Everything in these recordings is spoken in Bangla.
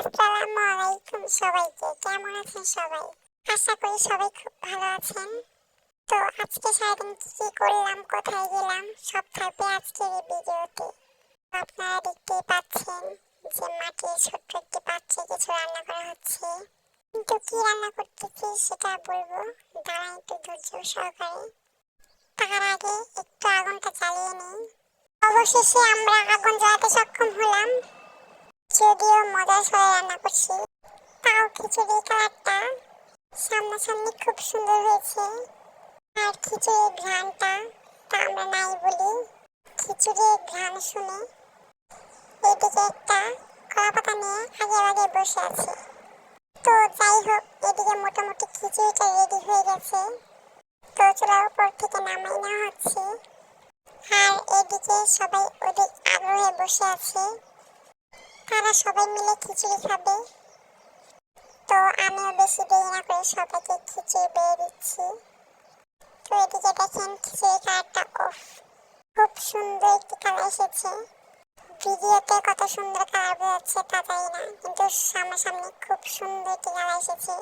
আসসালামু আলাইকুম সবাইকে। কেমন আছেন সবাই? আশা করি সবাই খুব ভালো আছেন। তো আজকে সারাদিন কি কি করলাম, কোথায় গেলাম সব থাকবে আজকের এই ভিডিওতে। আপনারা দেখতেই পাচ্ছেন যে মাটির ছোট্ট একটি পাত্রে কিছু রান্না করা হচ্ছে, কিন্তু কি রান্না করতেছি সেটা বলবো, দাঁড়ান একটু ধৈর্য সহকারে। তার আগে একটু আগুনটা জ্বালিয়ে নিই। অবশেষে আমরা আগুন জ্বালাতে সক্ষম হলাম, যদিও মজার সবাই রান্না করছি। তাও খিচুড়ির কালারটা সামনাসামনি খুব সুন্দর হয়েছে। আর খিচুড়ির ঘ্রাণটা তা আমরা নাই বলি। খিচুড়ির ঘ্রাণ শুনে এদিকে একটা কলা পাতা নিয়ে আগে আগে বসে আছে। তো যাই হোক, এদিকে মোটামুটি খিচুড়িটা রেডি হয়ে গেছে। তো চুলার উপর থেকে নামাই নেওয়া হচ্ছে। আর এদিকে সবাই অধিক আগ্রহে বসে আছে, তারা সবাই মিলে খিচুড়ি খাবে। তো আমিও বেশি দেরি না করে সবাইকে খিচুড়ি বেড়ে দিচ্ছি। তো এদিকে দেখেন খিচুড়ি কালারটা খুব সুন্দর একটি কালার এসেছে। ভিডিওতে কত সুন্দর কালার বোঝাচ্ছে তা জানি না, কিন্তু সামনাসামনি খুব সুন্দর একটি কালার এসেছে।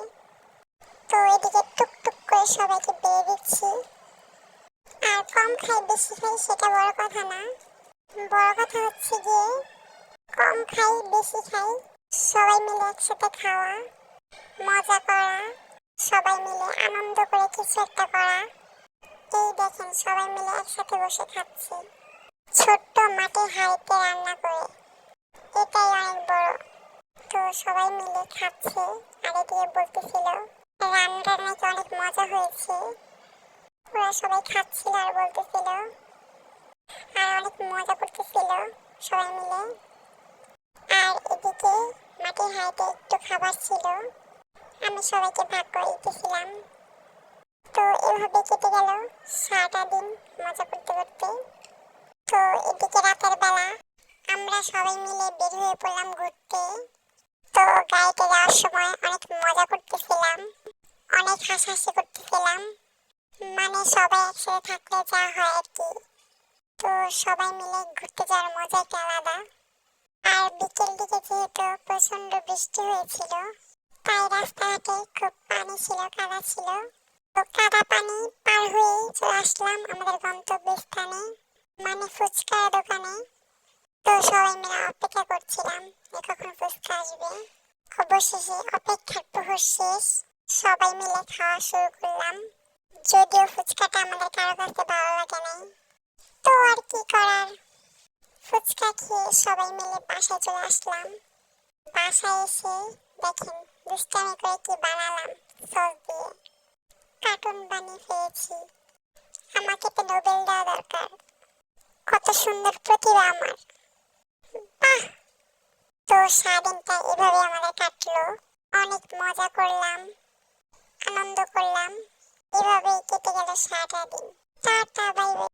তো এদিকে টুকটুক করে সবাইকে বেড়ে দিচ্ছি। আর কম খাই বেশি খাই সেটা বড় কথা না, বড় কথা হচ্ছে যে কম খাই বেশি খাই, সবাই মিলে একসাথে খাওয়া, মজা করা, সবাই মিলে আনন্দ করে কিছু একটা করা। এই দেখেন সবাই মিলে একসাথে বসে খাচ্ছি, ছোট্ট মাটির হাঁড়িতে রান্না করে, এটাই অনেক বড়। তো সবাই মিলে খাচ্ছে। আর এদিকে বলতেছিল রান্নাটা নাকি অনেক মজা হয়েছে। ওরা সবাই খাচ্ছিল আর বলতেছিল, আর অনেক মজা করতেছিল সবাই মিলে। আর এদিকে মাটির হাঁড়িতে একটু খাবার ছিল, আমি সবাইকে ভাগ করে দিতেছিলাম। তো এভাবে কেটে গেল সারাটা দিন মজা করতে করতে। তো এদিকে রাতের বেলা আমরা সবাই মিলে বের হয়ে পড়লাম ঘুরতে। তো গাড়িতে যাওয়ার সময় অনেক মজা করতেছিলাম, অনেক হাসাহাসি করতেছিলাম, মানে সবাই একসাথে থাকলে যা হয় আর কি। তো সবাই মিলে ঘুরতে যাওয়ার মজাটা আলাদা। আর বিকেল দিকে যেহেতু প্রচন্ড বৃষ্টি হয়েছিল, তাই রাস্তাঘাটে খুব পানি ছিল, কাদা ছিল। তো কাদা পানি পার হয়ে চলে আসলাম আমাদের গন্তব্যস্থানে, মানে ফুচকার দোকানে। তো সবাই মিলে অপেক্ষা করছিলাম যে কখন ফুচকা আসবে। অবশেষে অপেক্ষার প্রহর শেষ, সবাই মিলে খাওয়া শুরু করলাম। যদিও ফুচকাটা আমাদের কারো কাছে ভালো লাগে নাই, তো আর কি করার, ফুচকা খেয়ে সবাই মিলে বাসায় চলে আসলাম। বাসায় এসে দেখেন দুষ্টামি করে কি বানালাম, সস দিয়ে কার্টুন বানিয়ে ফেলেছি। আমাকে তো নোবেল দেওয়া দরকার, কত সুন্দর প্রতিভা আমার, বাহ। তো সারাদিনটা এভাবে আমাদের কাটলো, অনেক মজা করলাম, আনন্দ করলাম, এভাবেই কেটে গেল সারাটা দিন। Tata, bye bye.